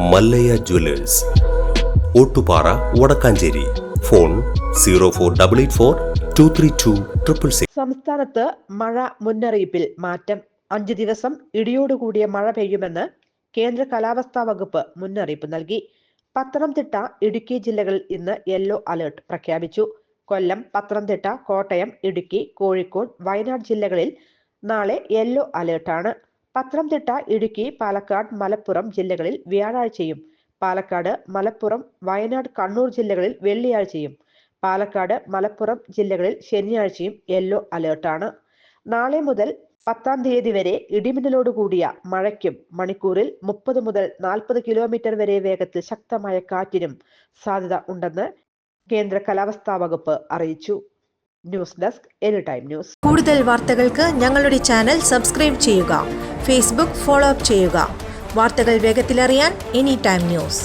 Mallayya Jewellers, Ottupara, Vadakkanchery. Phone 04884232666. സംസ്ഥാനത്ത് മഴ മുന്നറിയിപ്പിൽ മാറ്റം. 5 ദിവസം ഇടിയോടുകൂടിയ മഴ പെയ്യുമെന്ന് കേന്ദ്ര കാലാവസ്ഥാ വകുപ്പ് മുന്നറിയിപ്പ് നൽകി. പത്തനംതിട്ട, ഇടുക്കി ജില്ലകളിൽ ഇന്ന് യെല്ലോ അലർട്ട് പ്രഖ്യാപിച്ചു. കൊല്ലം, പത്തനംതിട്ട, കോട്ടയം, ഇടുക്കി, കോഴിക്കോട്, വയനാട് ജില്ലകളിൽ നാളെ യെല്ലോ അലർട്ടാണ്. പത്തനംതിട്ട, ഇടുക്കി, പാലക്കാട്, മലപ്പുറം ജില്ലകളിൽ വ്യാഴാഴ്ചയും, പാലക്കാട്, മലപ്പുറം, വയനാട്, കണ്ണൂർ ജില്ലകളിൽ വെള്ളിയാഴ്ചയും, പാലക്കാട്, മലപ്പുറം ജില്ലകളിൽ ശനിയാഴ്ചയും യെല്ലോ അലേർട്ടാണ്. നാളെ മുതൽ 10-ാം തീയതി വരെ ഇടിമിന്നലോട് കൂടിയ മഴയ്ക്കും മണിക്കൂറിൽ 30 മുതൽ 40 കിലോമീറ്റർ വരെ വേഗത്തിൽ ശക്തമായ കാറ്റിനും സാധ്യത ഉണ്ടെന്ന് കേന്ദ്ര കാലാവസ്ഥാ വകുപ്പ് അറിയിച്ചു. News desk, any time news. കൂടുതൽ വാർത്തകൾക്ക് ഞങ്ങളുടെ ചാനൽ സബ്സ്ക്രൈബ് ചെയ്യുക. ഫേസ്ബുക്ക് ഫോളോ അപ്പ് ചെയ്യുക. വാർത്തകൾ വേഗത്തിലറിയാൻ എനി ടൈം ന്യൂസ്.